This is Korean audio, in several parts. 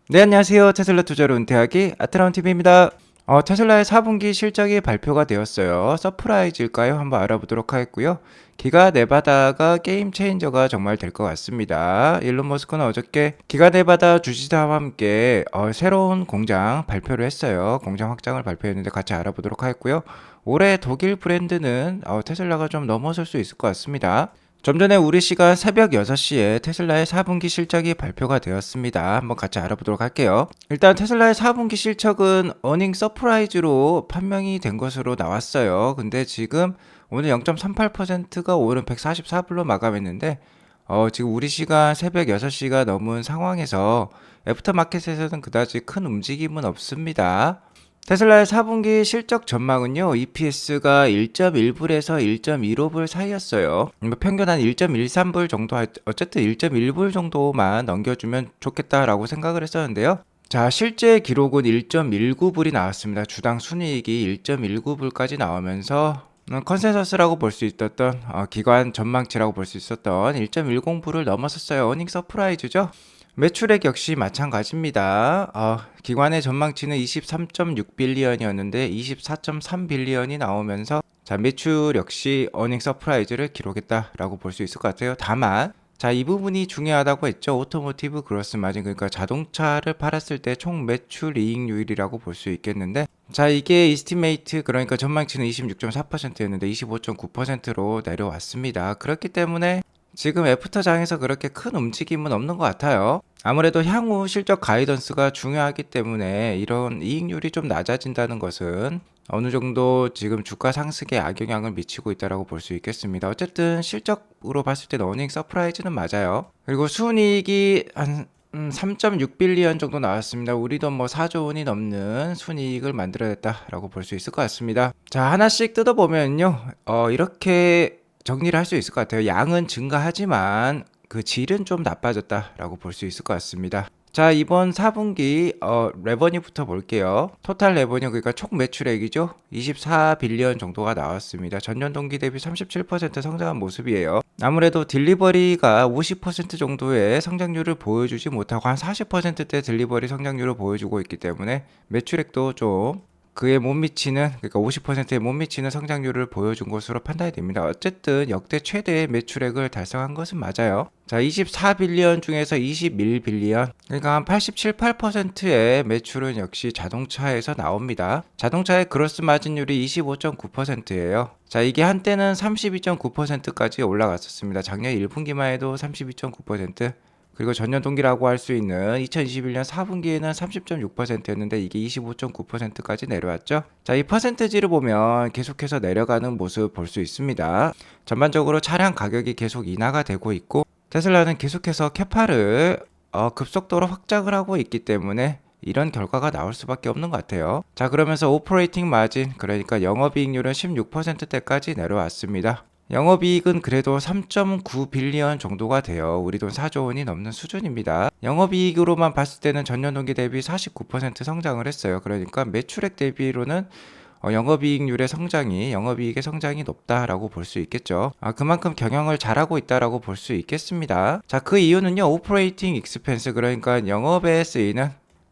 네, 안녕하세요. 테슬라 투자로 은퇴하기 아트라운TV입니다. 테슬라의 4분기 실적이 발표가 되었어요. 서프라이즈일까요? 한번 알아보도록 하겠고요. 기가 네바다가 게임 체인저가 정말 될 것 같습니다. 일론 머스크는 어저께 기가 네바다 주지사와 함께 새로운 공장 발표를 했어요. 공장 확장을 발표했는데 같이 알아보도록 하겠고요. 올해 독일 브랜드는 테슬라가 좀 넘어설 수 있을 것 같습니다. 좀 전에 우리 시간 새벽 6시에 테슬라의 4분기 실적이 발표가 되었습니다. 한번 같이 알아보도록 할게요. 일단 테슬라의 4분기 실적은 어닝 서프라이즈로 판명이 된 것으로 나왔어요. 근데 지금 오늘 0.38%가 오른 144불로 마감했는데 지금 우리 시간 새벽 6시가 넘은 상황에서 애프터마켓에서는 그다지 큰 움직임은 없습니다. 테슬라의 4분기 실적 전망은요, EPS가 1.1불에서 1.15불 사이였어요. 평균 한 1.13불 정도, 어쨌든 1.1불 정도만 넘겨주면 좋겠다라고 생각을 했었는데요. 자, 실제 기록은 1.19불이 나왔습니다. 주당 순이익이 1.19불까지 나오면서 컨센서스라고 볼 수 있었던 기관 전망치라고 볼 수 있었던 1.10불을 넘어섰어요. 어닝 서프라이즈죠. 매출액 역시 마찬가지입니다. 기관의 전망치는 23.6빌리언이었는데 24.3빌리언이 나오면서 자, 매출 역시 어닝 서프라이즈를 기록했다라고 볼 수 있을 것 같아요. 다만 자, 이 부분이 중요하다고 했죠. 오토모티브 그로스 마진, 그러니까 자동차를 팔았을 때 총 매출 이익률이라고 볼 수 있겠는데, 자, 이게 이스티메이트, 그러니까 전망치는 26.4%였는데 25.9%로 내려왔습니다. 그렇기 때문에 지금 애프터장에서 그렇게 큰 움직임은 없는 것 같아요. 아무래도 향후 실적 가이던스가 중요하기 때문에 이런 이익률이 좀 낮아진다는 것은 어느 정도 지금 주가 상승에 악영향을 미치고 있다고 볼 수 있겠습니다. 어쨌든 실적으로 봤을 때는 어닝 서프라이즈는 맞아요. 그리고 순이익이 한 3.6빌리언 정도 나왔습니다. 우리 돈 뭐 4조 원이 넘는 순이익을 만들어냈다라고 볼 수 있을 것 같습니다. 자, 하나씩 뜯어보면요. 이렇게 정리를 할 수 있을 것 같아요. 양은 증가하지만 그 질은 좀 나빠졌다라고 볼 수 있을 것 같습니다. 자, 이번 4분기 레버뉴부터 볼게요. 토탈 레버뉴, 그러니까 총 매출액이죠. 24빌리언 정도가 나왔습니다. 전년 동기 대비 37% 성장한 모습이에요. 아무래도 딜리버리가 50% 정도의 성장률을 보여주지 못하고 한 40%대 딜리버리 성장률을 보여주고 있기 때문에 매출액도 좀 그에 못 미치는, 그러니까 50%에 못 미치는 성장률을 보여준 것으로 판단이 됩니다. 어쨌든 역대 최대의 매출액을 달성한 것은 맞아요. 자, 24빌리언 중에서 21빌리언, 그러니까 한 87, 8%의 매출은 역시 자동차에서 나옵니다. 자동차의 그로스 마진율이 25.9%예요. 자, 이게 한때는 32.9%까지 올라갔었습니다. 작년 1분기만 해도 32.9%, 그리고 전년 동기라고 할 수 있는 2021년 4분기에는 30.6%였는데 이게 25.9%까지 내려왔죠. 자, 이 퍼센테지를 보면 계속해서 내려가는 모습 볼 수 있습니다. 전반적으로 차량 가격이 계속 인하가 되고 있고, 테슬라는 계속해서 캐파를 급속도로 확장을 하고 있기 때문에 이런 결과가 나올 수밖에 없는 것 같아요. 자, 그러면서 오퍼레이팅 마진, 그러니까 영업이익률은 16%대까지 내려왔습니다. 영업이익은 그래도 3.9빌리언 정도가 돼요. 우리 돈 4조 원이 넘는 수준입니다. 영업이익으로만 봤을 때는 전년 동기 대비 49% 성장을 했어요. 그러니까 매출액 대비로는 영업이익률의 성장이, 영업이익의 성장이 높다라고 볼 수 있겠죠. 그만큼 경영을 잘하고 있다라고 볼 수 있겠습니다. 자, 그 이유는요, 오퍼레이팅 익스펜스, 그러니까 영업에 쓰이는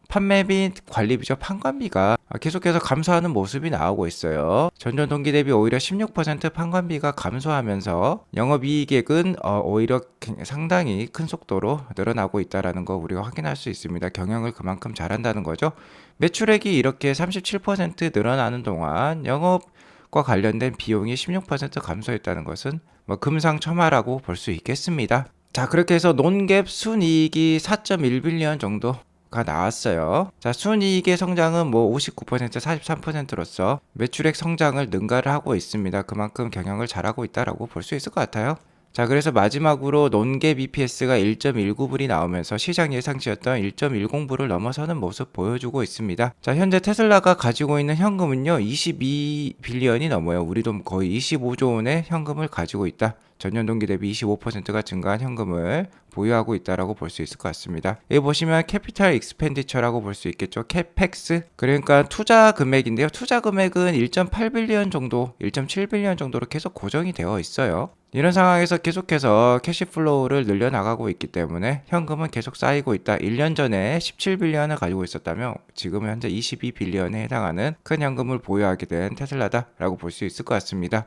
판매 및 관리비죠. 판관비가 계속해서 감소하는 모습이 나오고 있어요. 전년 동기 대비 오히려 16% 판관비가 감소하면서 영업이익액은 오히려 상당히 큰 속도로 늘어나고 있다는 거 우리가 확인할 수 있습니다. 경영을 그만큼 잘한다는 거죠. 매출액이 이렇게 37% 늘어나는 동안 영업과 관련된 비용이 16% 감소했다는 것은 뭐 금상첨화라고 볼 수 있겠습니다. 자, 그렇게 해서 논갭 순이익이 4.1빌리언 정도 가 나왔어요. 자, 순이익의 성장은 뭐 59%, 43%로서 매출액 성장을 능가를 하고 있습니다. 그만큼 경영을 잘하고 있다라고 볼 수 있을 것 같아요. 자, 그래서 마지막으로 논갭 EPS가 1.19불이 나오면서 시장 예상치였던 1.10불을 넘어서는 모습 보여주고 있습니다. 자, 현재 테슬라가 가지고 있는 현금은요, 22빌리언이 넘어요. 우리 돈 거의 25조 원의 현금을 가지고 있다. 전년 동기 대비 25%가 증가한 현금을 보유하고 있다라고 볼 수 있을 것 같습니다. 여기 보시면 캐피탈 익스펜디처라고 볼 수 있겠죠. 캐펙스, 그러니까 투자 금액인데요. 투자 금액은 1.8빌리언 정도, 1.7빌리언 정도로 계속 고정이 되어 있어요. 이런 상황에서 계속해서 캐시플로우를 늘려나가고 있기 때문에 현금은 계속 쌓이고 있다. 1년 전에 17빌리언을 가지고 있었다면 지금은 현재 22빌리언에 해당하는 큰 현금을 보유하게 된 테슬라다라고 볼 수 있을 것 같습니다.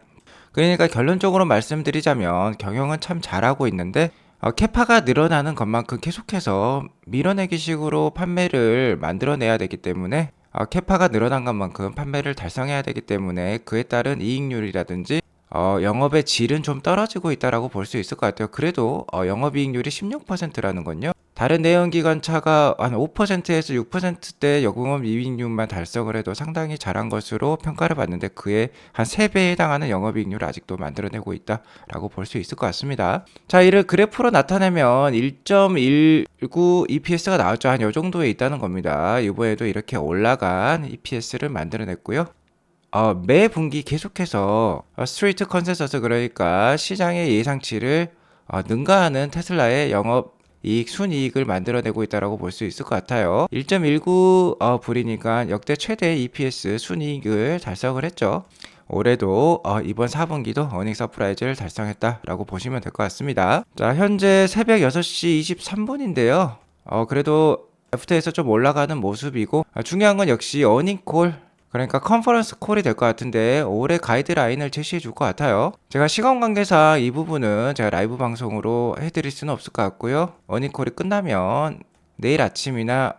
그러니까 결론적으로 말씀드리자면 경영은 참 잘하고 있는데 캐파가 늘어나는 것만큼 계속해서 밀어내기 식으로 판매를 만들어내야 되기 때문에 캐파가 늘어난 것만큼 판매를 달성해야 되기 때문에 그에 따른 이익률이라든지 영업의 질은 좀 떨어지고 있다라고 볼 수 있을 것 같아요. 그래도 영업이익률이 16%라는 건요. 다른 내연기관차가 한 5%에서 6%대 영업이익률만 달성을 해도 상당히 잘한 것으로 평가를 받는데 그에 한 3배에 해당하는 영업이익률을 아직도 만들어내고 있다라고 볼 수 있을 것 같습니다. 자, 이를 그래프로 나타내면 1.19 EPS가 나왔죠. 한 요 정도에 있다는 겁니다. 이번에도 이렇게 올라간 EPS를 만들어냈고요. 매 분기 계속해서 스트리트 컨센서스 그러니까 시장의 예상치를 능가하는 테슬라의 영업 이익 순이익을 만들어내고 있다라고 볼 수 있을 것 같아요. 1.19 불이니까 역대 최대 EPS 순이익을 달성을 했죠. 올해도 이번 4분기도 어닝 서프라이즈를 달성했다라고 보시면 될 것 같습니다. 자, 현재 새벽 6시 23분인데요. 그래도 애프터에서 좀 올라가는 모습이고 중요한 건 역시 어닝콜 그러니까 컨퍼런스 콜이 될 것 같은데 올해 가이드라인을 제시해 줄 것 같아요. 제가 시간 관계상 이 부분은 제가 라이브 방송으로 해드릴 수는 없을 것 같고요. 어닝콜이 끝나면 내일 아침이나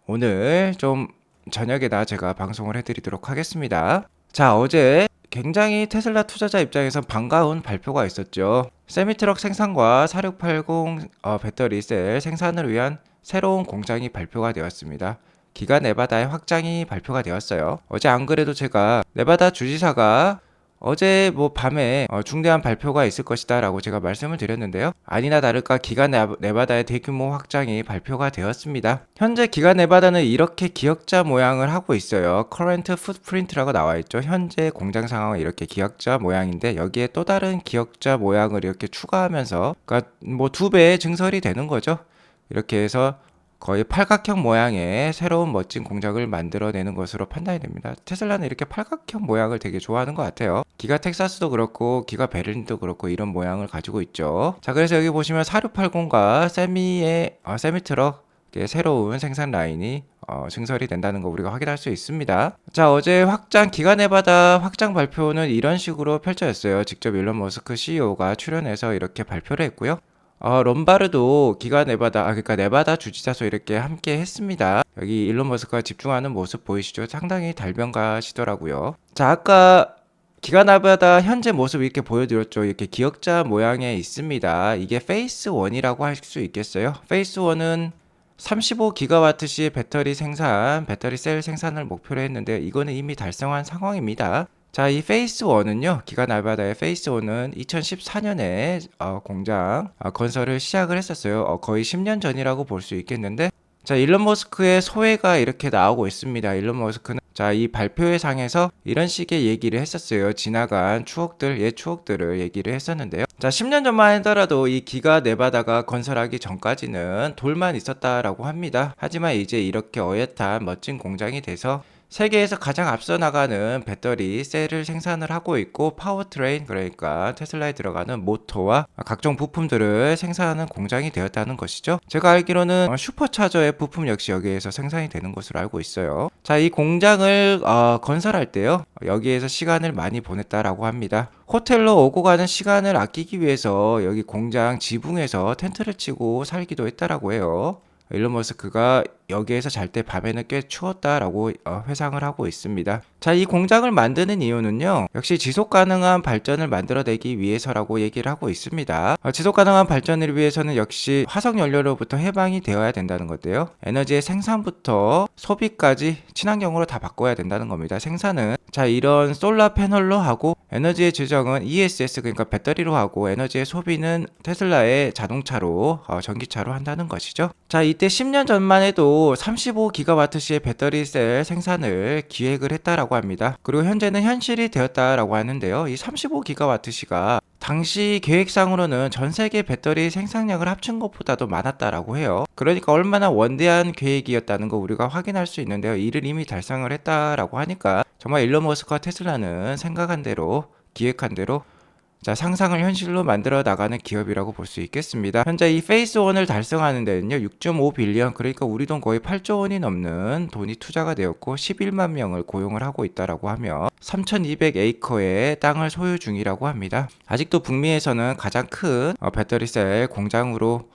오늘 좀 저녁에다 제가 방송을 해드리도록 하겠습니다. 자, 어제 굉장히 테슬라 투자자 입장에서 반가운 발표가 있었죠. 세미트럭 생산과 4680 배터리 셀 생산을 위한 새로운 공장이 발표가 되었습니다. 기가 네바다의 확장이 발표가 되었어요. 어제 안 그래도 제가 네바다 주지사가 어제 밤에 중대한 발표가 있을 것이다 라고 제가 말씀을 드렸는데요. 아니나 다를까 기가 네바다의 대규모 확장이 발표가 되었습니다. 현재 기가 네바다는 이렇게 기역자 모양을 하고 있어요. Current Footprint라고 나와 있죠. 현재 공장 상황은 이렇게 기역자 모양인데 여기에 또 다른 기역자 모양을 이렇게 추가하면서 그러니까 2배의 증설이 되는 거죠. 이렇게 해서 거의 팔각형 모양의 새로운 멋진 공장을 만들어내는 것으로 판단이 됩니다. 테슬라는 이렇게 팔각형 모양을 되게 좋아하는 것 같아요. 기가 텍사스도 그렇고 기가 베를린도 그렇고 이런 모양을 가지고 있죠. 자, 그래서 여기 보시면 4680과 세미트럭 새로운 생산 라인이 증설이 된다는 거 우리가 확인할 수 있습니다. 자, 어제 기가 네바다 확장 발표는 이런 식으로 펼쳐졌어요. 직접 일론 머스크 CEO가 출연해서 이렇게 발표를 했고요. 롬바르도 기가 네바다, 그러니까 네바다 주지사소 이렇게 함께 했습니다. 여기 일론 머스크가 집중하는 모습 보이시죠? 상당히 달변가시더라고요. 자, 아까 기가 네바다 현재 모습 이렇게 보여드렸죠. 이렇게 기역자 모양에 있습니다. 이게 페이스 1이라고 할 수 있겠어요? 페이스 1은 35기가와트시의 배터리 셀 생산을 목표로 했는데 이거는 이미 달성한 상황입니다. 자, 이 페이스 1은요, 기가 네바다의 페이스 1은 2014년에 공장 건설을 시작을 했었어요. 거의 10년 전이라고 볼 수 있겠는데, 자, 일론 머스크의 소회가 이렇게 나오고 있습니다. 일론 머스크는 자, 이 발표회 상에서 이런 식의 얘기를 했었어요. 지나간 추억들, 옛 추억들을 얘기를 했었는데요. 자, 10년 전만 하더라도 이 기가 네바다가 건설하기 전까지는 돌만 있었다라고 합니다. 하지만 이제 이렇게 어엿한 멋진 공장이 돼서 세계에서 가장 앞서 나가는 배터리 셀을 생산을 하고 있고 파워트레인 그러니까 테슬라에 들어가는 모터와 각종 부품들을 생산하는 공장이 되었다는 것이죠. 제가 알기로는 슈퍼차저의 부품 역시 여기에서 생산이 되는 것으로 알고 있어요. 자, 이 공장을 건설할 때요. 여기에서 시간을 많이 보냈다라고 합니다. 호텔로 오고 가는 시간을 아끼기 위해서 여기 공장 지붕에서 텐트를 치고 살기도 했다라고 해요. 일론 머스크가 여기에서 잘 때 밤에는 꽤 추웠다라고 회상을 하고 있습니다. 자, 이 공장을 만드는 이유는요. 역시 지속 가능한 발전을 만들어내기 위해서라고 얘기를 하고 있습니다. 지속 가능한 발전을 위해서는 역시 화석 연료로부터 해방이 되어야 된다는 건데요. 에너지의 생산부터 소비까지 친환경으로 다 바꿔야 된다는 겁니다. 생산은 자, 이런 솔라 패널로 하고 에너지의 조정은 ESS 그러니까 배터리로 하고 에너지의 소비는 테슬라의 자동차로 전기차로 한다는 것이죠. 자, 이때 10년 전만 해도 35기가와트시의 배터리 셀 생산을 기획을 했다라고 합니다. 그리고 현재는 현실이 되었다라고 하는데요. 이 35기가와트시가 당시 계획상으로는 전 세계 배터리 생산량을 합친 것보다도 많았다라고 해요. 그러니까 얼마나 원대한 계획이었다는 거 우리가 확인할 수 있는데요. 이를 이미 달성을 했다라고 하니까 정말 일론 머스크와 테슬라는 생각한 대로 기획한 대로 자, 상상을 현실로 만들어 나가는 기업이라고 볼 수 있겠습니다. 현재 이 페이스 1을 달성하는 데는요, 6.5 빌리언, 그러니까 우리 돈 거의 8조 원이 넘는 돈이 투자가 되었고 11만 명을 고용을 하고 있다라고 하며 3,200 에이커의 땅을 소유 중이라고 합니다. 아직도 북미에서는 가장 큰 배터리셀 공장으로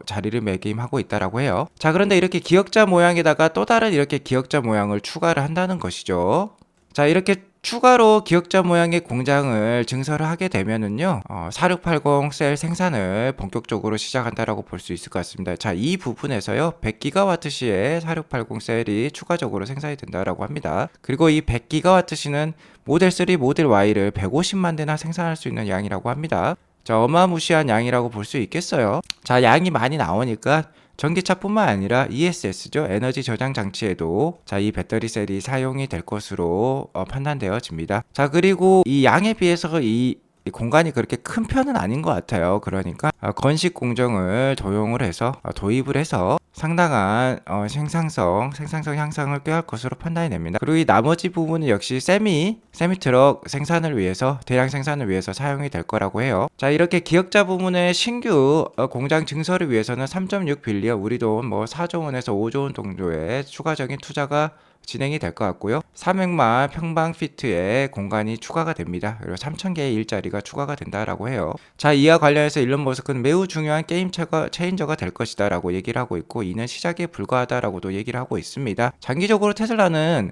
자리를 매김하고 있다라고 해요. 자, 그런데 이렇게 기역자 모양에다가 또 다른 이렇게 기역자 모양을 추가를 한다는 것이죠. 자, 이렇게 추가로 기역자 모양의 공장을 증설을 하게 되면은요, 4680 셀 생산을 본격적으로 시작한다라고 볼 수 있을 것 같습니다. 자, 이 부분에서요, 100GWh의 4680 셀이 추가적으로 생산이 된다라고 합니다. 그리고 이 100GWh는 모델 3, 모델 Y를 150만 대나 생산할 수 있는 양이라고 합니다. 자, 어마무시한 양이라고 볼 수 있겠어요. 자, 양이 많이 나오니까 전기차뿐만 아니라 ESS죠. 에너지 저장 장치에도 자, 이 배터리 셀이 사용이 될 것으로 판단되어집니다. 자, 그리고 이 양에 비해서 이 공간이 그렇게 큰 편은 아닌 것 같아요. 그러니까 건식 공정을 도입을 해서 상당한 생산성 향상을 꾀할 것으로 판단이 됩니다. 그리고 이 나머지 부분은 역시 세미트럭 생산을 위해서, 대량 생산을 위해서 사용이 될 거라고 해요. 자, 이렇게 기역자 부문의 신규 공장 증설을 위해서는 3.6 빌리언, 우리 돈 뭐 4조 원에서 5조 원 정도의 추가적인 투자가 진행이 될 것 같고요. 400만 평방피트의 공간이 추가가 됩니다. 그리고 3,000개의 일자리가 추가가 된다라고 해요. 자, 이와 관련해서 일론 머스크는 매우 중요한 게임 체인저가 될 것이다 라고 얘기를 하고 있고, 이는 시작에 불과하다라고도 얘기를 하고 있습니다. 장기적으로 테슬라는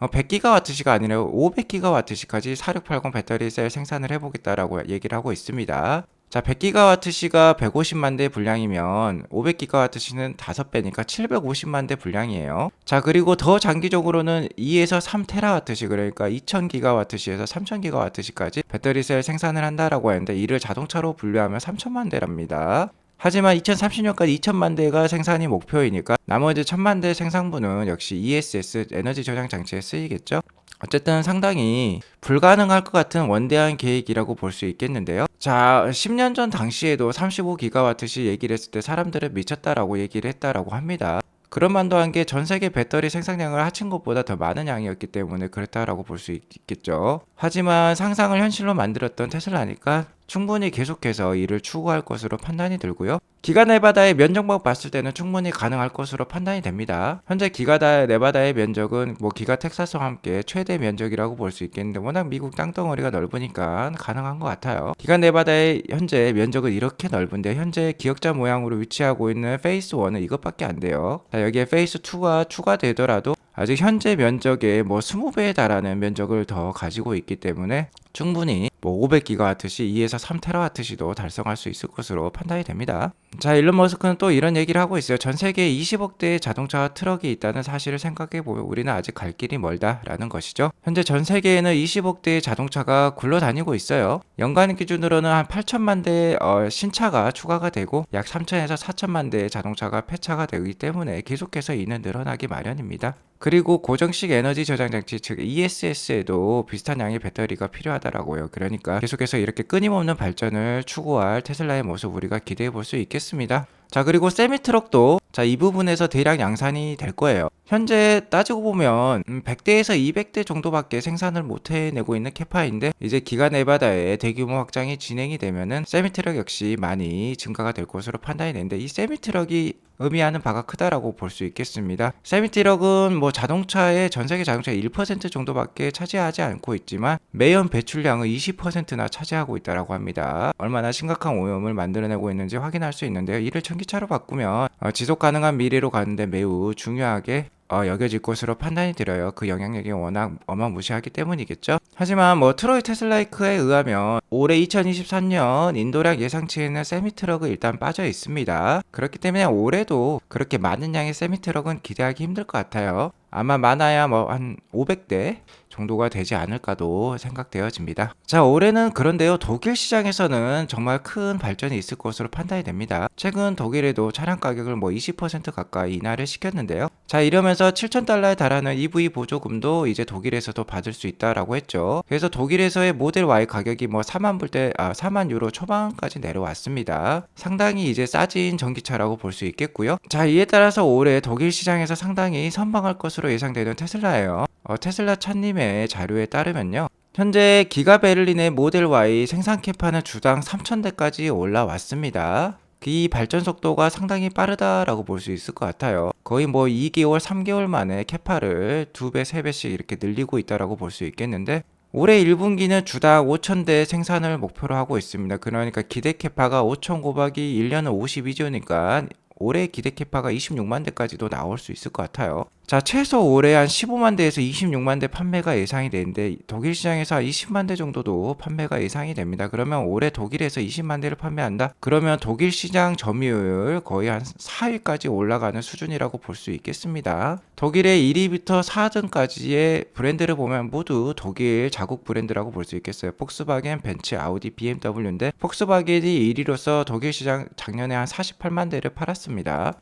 100GWh가 아니라 500GWh까지 4680 배터리 셀 생산을 해보겠다라고 얘기를 하고 있습니다. 자, 100GWh가 150만 대 분량이면 500GWh는 5배니까 750만 대 분량이에요. 자, 그리고 더 장기적으로는 2에서 3TWh, 그러니까 2000GWh에서 3000GWh까지 배터리 셀 생산을 한다라고 하는데, 이를 자동차로 분류하면 3000만 대랍니다. 하지만 2030년까지 2천만 대가 생산이 목표이니까 나머지 1000만 대 생산분은 역시 ESS 에너지 저장 장치에 쓰이겠죠. 어쨌든 상당히 불가능할 것 같은 원대한 계획이라고 볼 수 있겠는데요. 자, 10년 전 당시에도 35GWh 얘기를 했을 때 사람들은 미쳤다라고 얘기를 했다라고 합니다. 그런만도 한 게 전 세계 배터리 생산량을 합친 것보다 더 많은 양이었기 때문에 그랬다라고 볼 수 있겠죠. 하지만 상상을 현실로 만들었던 테슬라니까 충분히 계속해서 이를 추구할 것으로 판단이 들고요. 기가 네바다의 면적만 봤을 때는 충분히 가능할 것으로 판단이 됩니다. 현재 기가 네바다의 면적은 뭐 기가 텍사스와 함께 최대 면적이라고 볼 수 있겠는데, 워낙 미국 땅덩어리가 넓으니까 가능한 것 같아요. 기가 네바다의 현재 면적은 이렇게 넓은데, 현재 기역자 모양으로 위치하고 있는 페이스 1은 이것밖에 안 돼요. 자, 여기에 페이스 2가 추가되더라도 아직 현재 면적의 뭐 20배에 달하는 면적을 더 가지고 있기 때문에 충분히 뭐 500GWh, 2에서 3TWh도 달성할 수 있을 것으로 판단이 됩니다. 자, 일론 머스크는 또 이런 얘기를 하고 있어요. 전 세계에 20억대의 자동차와 트럭이 있다는 사실을 생각해보면 우리는 아직 갈 길이 멀다라는 것이죠. 현재 전 세계에는 20억대의 자동차가 굴러다니고 있어요. 연간 기준으로는 한 8천만 대의 신차가 추가가 되고 약 3천에서 4천만 대의 자동차가 폐차가 되기 때문에 계속해서 이는 늘어나기 마련입니다. 그리고 고정식 에너지 저장 장치, 즉 ESS에도 비슷한 양의 배터리가 필요하다라고요. 그러니까 계속해서 이렇게 끊임없는 발전을 추구할 테슬라의 모습 우리가 기대해 볼 수 있겠습니다. 자, 그리고 세미트럭도 이 부분에서 대량 양산이 될 거예요. 현재 따지고 보면 100대에서 200대 정도밖에 생산을 못 해내고 있는 캐파인데, 이제 기가 네바다의 대규모 확장이 진행이 되면은 세미트럭 역시 많이 증가가 될 것으로 판단이 되는데, 이 세미트럭이 의미하는 바가 크다라고 볼 수 있겠습니다. 세미트럭은 뭐 자동차의 전 세계 자동차의 1% 정도밖에 차지하지 않고 있지만 매연 배출량은 20%나 차지하고 있다라고 합니다. 얼마나 심각한 오염을 만들어내고 있는지 확인할 수 있는데요. 이를 전기차로 바꾸면 지속 가능한 미래로 가는데 매우 중요하게 여겨질 것으로 판단이 들어요. 그 영향력이 워낙 어마무시하기 때문이겠죠. 하지만 뭐 트로이 테슬라이크에 의하면 올해 2023년 인도량 예상치에는 세미트럭은 일단 빠져 있습니다. 그렇기 때문에 올해도 그렇게 많은 양의 세미트럭은 기대하기 힘들 것 같아요. 아마 많아야 뭐 한 500대 정도가 되지 않을까도 생각되어집니다. 자, 올해는 그런데요, 독일 시장에서는 정말 큰 발전이 있을 것으로 판단이 됩니다. 최근 독일에도 차량 가격을 뭐 20% 가까이 인하를 시켰는데요. 자, 이러면서 7,000달러에 달하는 EV 보조금도 이제 독일에서도 받을 수 있다라고 했죠. 그래서 독일에서의 모델 Y 가격이 뭐 4만 유로 초반까지 내려왔습니다. 상당히 이제 싸진 전기차라고 볼 수 있겠고요. 자, 이에 따라서 올해 독일 시장에서 상당히 선방할 것으로 예상되는 테슬라예요. 테슬라 차님의 자료에 따르면요, 현재 기가 베를린의 모델 Y 생산 캐파는 주당 3,000대까지 올라왔습니다. 이 발전 속도가 상당히 빠르다라고 볼 수 있을 것 같아요. 거의 뭐 2개월, 3개월 만에 캐파를 2배, 3배씩 이렇게 늘리고 있다라고 볼 수 있겠는데, 올해 1분기는 주당 5,000대 생산을 목표로 하고 있습니다. 그러니까 기대 캐파가 5,000 곱하기 1년은 52조니까 올해 기대 캐파가 26만 대까지도 나올 수 있을 것 같아요. 자, 최소 올해 한 15만 대에서 26만 대 판매가 예상이 되는데, 독일 시장에서 한 20만 대 정도도 판매가 예상이 됩니다. 그러면 올해 독일에서 20만 대를 판매한다? 그러면 독일 시장 점유율 거의 한 4위까지 올라가는 수준이라고 볼 수 있겠습니다. 독일의 1위부터 4등까지의 브랜드를 보면 모두 독일 자국 브랜드라고 볼 수 있겠어요. 폭스바겐, 벤츠, 아우디, BMW인데, 폭스바겐이 1위로서 독일 시장 작년에 한 48만 대를 팔았습니다.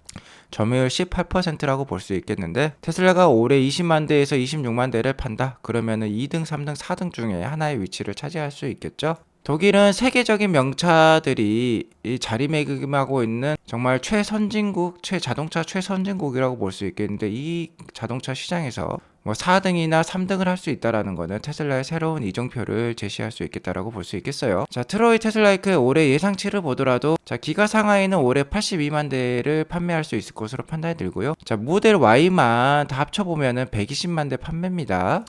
점유율 18%라고 볼 수 있겠는데, 테슬라가 올해 20만 대에서 26만 대를 판다? 그러면은 2등, 3등, 4등 중에 하나의 위치를 차지할 수 있겠죠? 독일은 세계적인 명차들이 이 자리매김하고 있는 정말 최선진국, 자동차 최선진국이라고 볼 수 있겠는데, 이 자동차 시장에서 뭐 4등이나 3등을 할 수 있다라는 거는 테슬라의 새로운 이정표를 제시할 수 있겠다라고 볼 수 있겠어요. 자, 트로이 테슬라이크의 올해 예상치를 보더라도, 자, 기가 상하이는 올해 82만 대를 판매할 수 있을 것으로 판단이 들고요. 자, 모델 Y만 다 합쳐보면은 120만 대 판매입니다.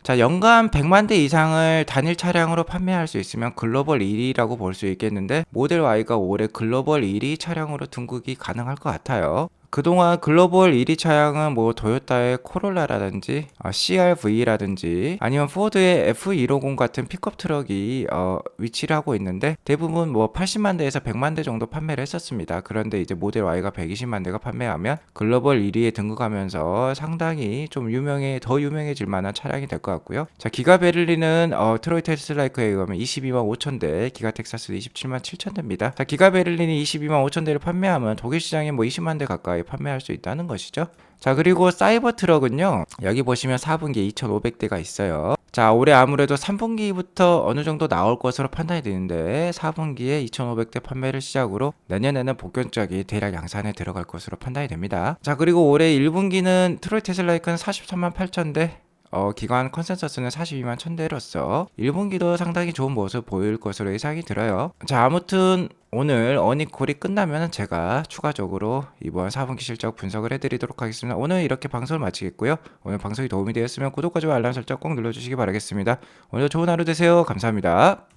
자, 연간 100만 대 이상을 단일 차량으로 판매할 수 있으면 글로벌 1위라고 볼 수 있겠는데, 모델 Y가 올해 글로벌 1위 차량으로 등극이 가능할 것 같아요. 그동안 글로벌 1위 차량은 뭐 도요타의 코롤라라든지 CR-V라든지 아니면 포드의 F150 같은 픽업 트럭이 위치를 하고 있는데, 대부분 뭐 80만 대에서 100만 대 정도 판매를 했었습니다. 그런데 이제 모델 Y가 120만 대가 판매하면 글로벌 1위에 등극하면서 상당히 좀 더 유명해질 만한 차량이 될 것 같고요. 자, 기가 베를린은 트로이 테슬라이크에 의하면 22만 5천 대, 기가 텍사스 27만 7천 대입니다. 자, 기가 베를린이 22만 5천 대를 판매하면 독일 시장에 뭐 20만 대 가까이 판매할 수 있다는 것이죠. 자, 그리고 사이버 트럭은요, 여기 보시면 4분기에 2,500대가 있어요. 자, 올해 아무래도 3분기부터 어느 정도 나올 것으로 판단이 되는데, 4분기에 2,500대 판매를 시작으로 내년에는 복견적인 대략 양산에 들어갈 것으로 판단이 됩니다. 자, 그리고 올해 1분기는 트로이 테슬라이크는 43만 8천 대, 기관 컨센서스는 42만 1000대로서 1분기도 상당히 좋은 모습 보일 것으로 예상이 들어요. 자, 아무튼 오늘 어닝콜이 끝나면 제가 추가적으로 이번 4분기 실적 분석을 해드리도록 하겠습니다. 오늘 이렇게 방송을 마치겠고요. 오늘 방송이 도움이 되었으면 구독과 좋아요 알람 설정 꼭 눌러주시기 바라겠습니다. 오늘 좋은 하루 되세요. 감사합니다.